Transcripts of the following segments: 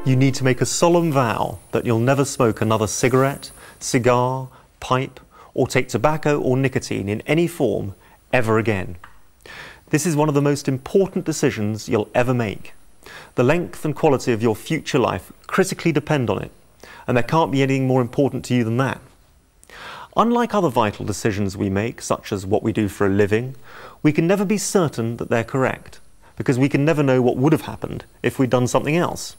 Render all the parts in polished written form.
You need to make a solemn vow that you'll never smoke another cigarette, cigar, pipe, or take tobacco or nicotine in any form ever again. This is one of the most important decisions you'll ever make. The length and quality of your future life critically depend on it, and there can't be anything more important to you than that. Unlike other vital decisions we make, such as what we do for a living, we can never be certain that they're correct, because we can never know what would have happened if we'd done something else.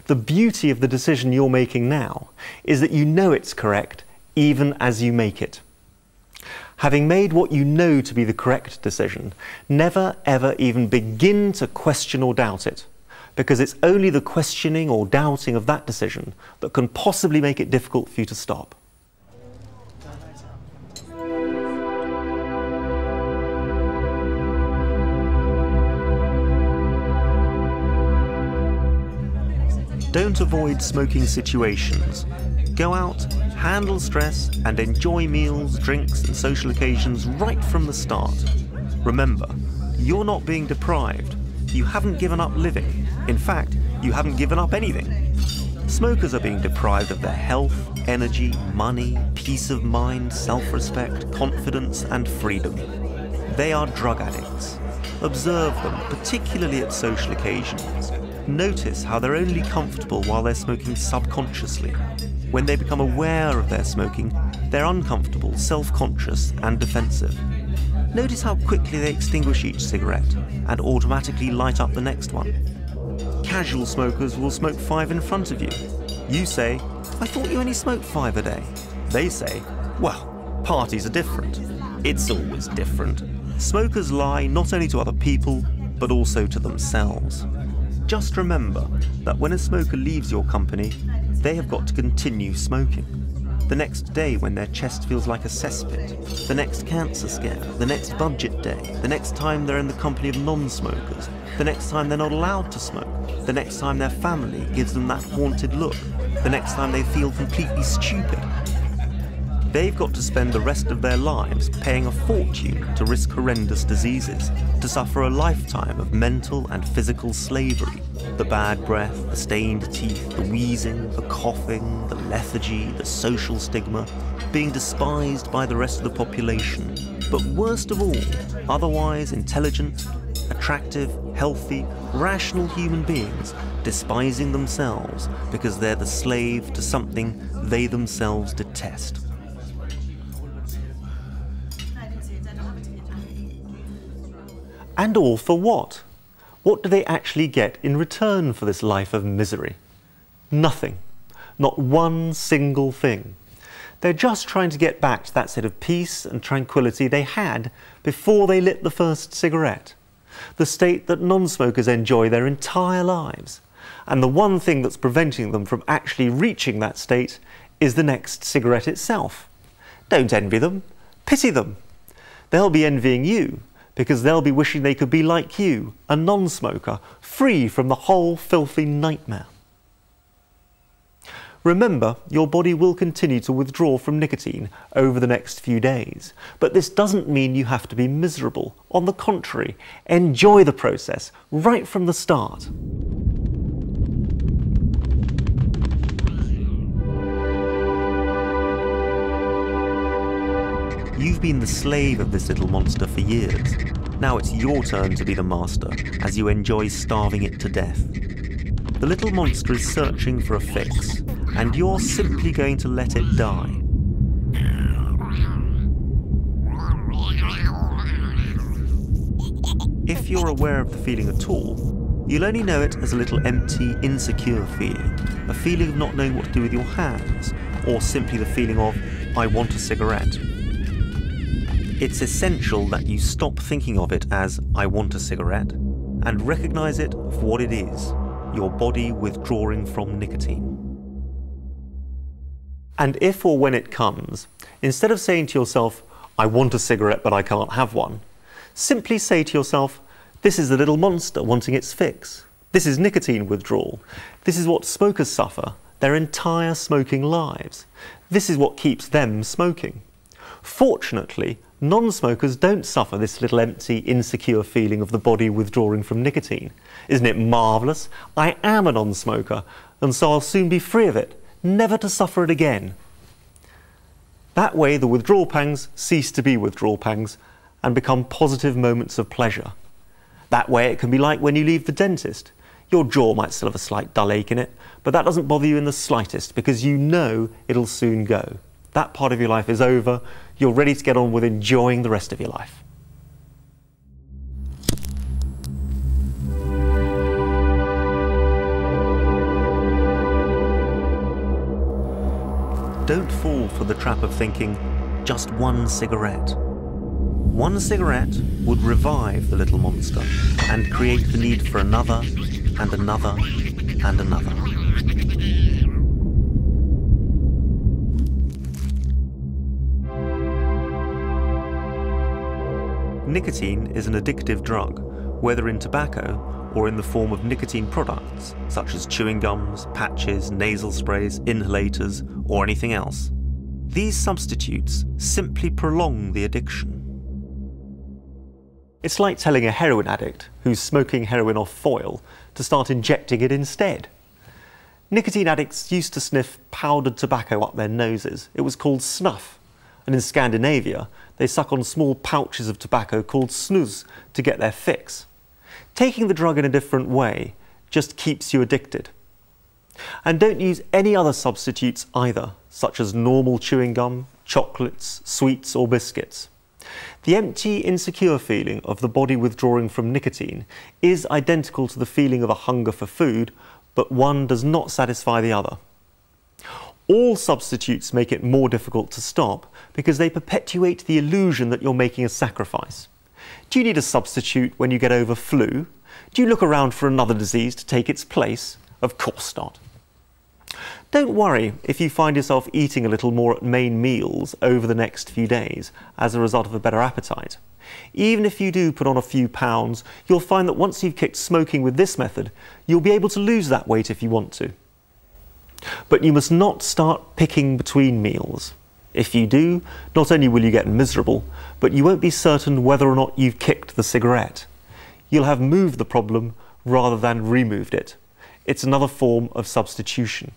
The beauty of the decision you're making now is that you know it's correct even as you make it. Having made what you know to be the correct decision, never ever even begin to question or doubt it, because it's only the questioning or doubting of that decision that can possibly make it difficult for you to stop. Don't avoid smoking situations. Go out, handle stress, and enjoy meals, drinks, and social occasions right from the start. Remember, you're not being deprived. You haven't given up living. In fact, you haven't given up anything. Smokers are being deprived of their health, energy, money, peace of mind, self-respect, confidence, and freedom. They are drug addicts. Observe them, particularly at social occasions. Notice how they're only comfortable while they're smoking subconsciously. When they become aware of their smoking, they're uncomfortable, self-conscious, and defensive. Notice how quickly they extinguish each cigarette and automatically light up the next one. Casual smokers will smoke 5 in front of you. You say, "I thought you only smoked 5 a day." They say, "Well, parties are different." It's always different. Smokers lie not only to other people, but also to themselves. Just remember that when a smoker leaves your company, they have got to continue smoking. The next day when their chest feels like a cesspit, the next cancer scare, the next budget day, the next time they're in the company of non-smokers, the next time they're not allowed to smoke, the next time their family gives them that haunted look, the next time they feel completely stupid. They've got to spend the rest of their lives paying a fortune to risk horrendous diseases, to suffer a lifetime of mental and physical slavery. The bad breath, the stained teeth, the wheezing, the coughing, the lethargy, the social stigma, being despised by the rest of the population. But worst of all, otherwise intelligent, attractive, healthy, rational human beings despising themselves because they're the slave to something they themselves detest. And all for what? What do they actually get in return for this life of misery? Nothing. Not one single thing. They're just trying to get back to that state of peace and tranquility they had before they lit the first cigarette. The state that non-smokers enjoy their entire lives. And the one thing that's preventing them from actually reaching that state is the next cigarette itself. Don't envy them. Pity them. They'll be envying you, because they'll be wishing they could be like you, a non-smoker, free from the whole filthy nightmare. Remember, your body will continue to withdraw from nicotine over the next few days, but this doesn't mean you have to be miserable. On the contrary, enjoy the process right from the start. You've been the slave of this little monster for years. Now it's your turn to be the master, as you enjoy starving it to death. The little monster is searching for a fix, and you're simply going to let it die. If you're aware of the feeling at all, you'll only know it as a little empty, insecure feeling, a feeling of not knowing what to do with your hands, or simply the feeling of, "I want a cigarette." It's essential that you stop thinking of it as, "I want a cigarette," and recognize it for what it is, your body withdrawing from nicotine. And if or when it comes, instead of saying to yourself, "I want a cigarette but I can't have one," simply say to yourself, "This is the little monster wanting its fix. This is nicotine withdrawal. This is what smokers suffer their entire smoking lives. This is what keeps them smoking. Fortunately, non-smokers don't suffer this little empty, insecure feeling of the body withdrawing from nicotine. Isn't it marvellous? I am a non-smoker, and so I'll soon be free of it, never to suffer it again. That way, the withdrawal pangs cease to be withdrawal pangs and become positive moments of pleasure. That way, it can be like when you leave the dentist. Your jaw might still have a slight dull ache in it, but that doesn't bother you in the slightest because you know it'll soon go. That part of your life is over. You're ready to get on with enjoying the rest of your life. Don't fall for the trap of thinking, just one cigarette. One cigarette would revive the little monster and create the need for another and another and another. Nicotine is an addictive drug, whether in tobacco or in the form of nicotine products, such as chewing gums, patches, nasal sprays, inhalators, or anything else. These substitutes simply prolong the addiction. It's like telling a heroin addict who's smoking heroin off foil to start injecting it instead. Nicotine addicts used to sniff powdered tobacco up their noses. It was called snuff. And in Scandinavia, they suck on small pouches of tobacco called snus to get their fix. Taking the drug in a different way just keeps you addicted. And don't use any other substitutes either, such as normal chewing gum, chocolates, sweets or biscuits. The empty, insecure feeling of the body withdrawing from nicotine is identical to the feeling of a hunger for food, but one does not satisfy the other. All substitutes make it more difficult to stop because they perpetuate the illusion that you're making a sacrifice. Do you need a substitute when you get over flu? Do you look around for another disease to take its place? Of course not. Don't worry if you find yourself eating a little more at main meals over the next few days as a result of a better appetite. Even if you do put on a few pounds, you'll find that once you've kicked smoking with this method, you'll be able to lose that weight if you want to. But you must not start picking between meals. If you do, not only will you get miserable, but you won't be certain whether or not you've kicked the cigarette. You'll have moved the problem rather than removed it. It's another form of substitution.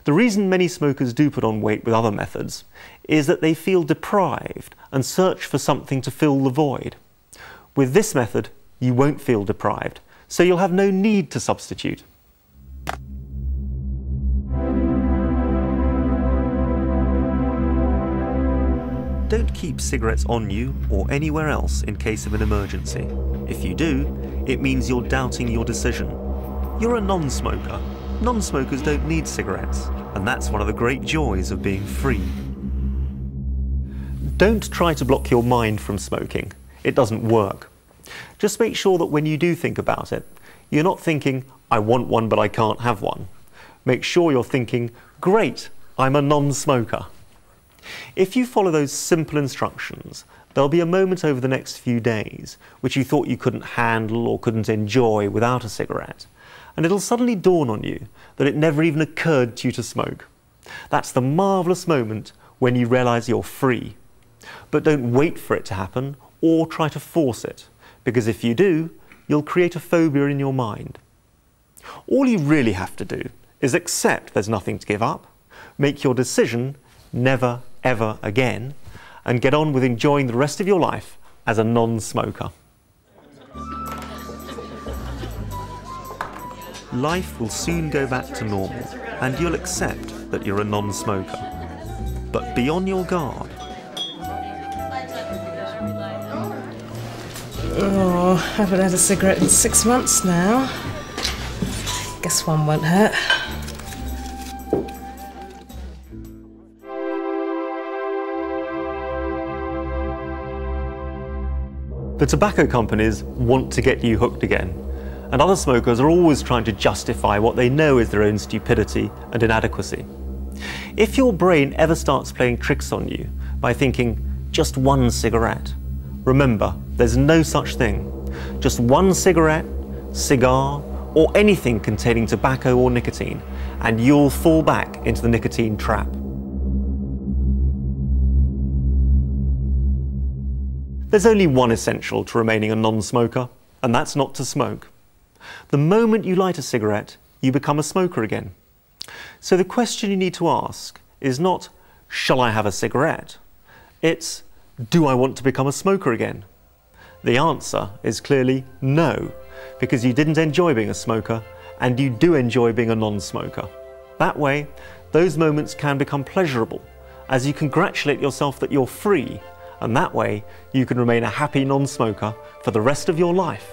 The reason many smokers do put on weight with other methods is that they feel deprived and search for something to fill the void. With this method, you won't feel deprived, so you'll have no need to substitute. Don't keep cigarettes on you or anywhere else in case of an emergency. If you do, it means you're doubting your decision. You're a non-smoker. Non-smokers don't need cigarettes, and that's one of the great joys of being free. Don't try to block your mind from smoking. It doesn't work. Just make sure that when you do think about it, you're not thinking, I want one but I can't have one. Make sure you're thinking, great, I'm a non-smoker. If you follow those simple instructions, there'll be a moment over the next few days which you thought you couldn't handle or couldn't enjoy without a cigarette, and it'll suddenly dawn on you that it never even occurred to you to smoke. That's the marvellous moment when you realise you're free. But don't wait for it to happen or try to force it, because if you do, you'll create a phobia in your mind. All you really have to do is accept there's nothing to give up, make your decision never ever again, and get on with enjoying the rest of your life as a non-smoker. Life will soon go back to normal, and you'll accept that you're a non-smoker. But be on your guard. Oh, I haven't had a cigarette in 6 months now. Guess one won't hurt. The tobacco companies want to get you hooked again, and other smokers are always trying to justify what they know is their own stupidity and inadequacy. If your brain ever starts playing tricks on you by thinking, just one cigarette, remember, there's no such thing. Just one cigarette, cigar, or anything containing tobacco or nicotine, and you'll fall back into the nicotine trap. There's only one essential to remaining a non-smoker, and that's not to smoke. The moment you light a cigarette, you become a smoker again. So the question you need to ask is not, shall I have a cigarette? It's, do I want to become a smoker again? The answer is clearly no, because you didn't enjoy being a smoker, and you do enjoy being a non-smoker. That way, those moments can become pleasurable, as you congratulate yourself that you're free, and that way you can remain a happy non-smoker for the rest of your life.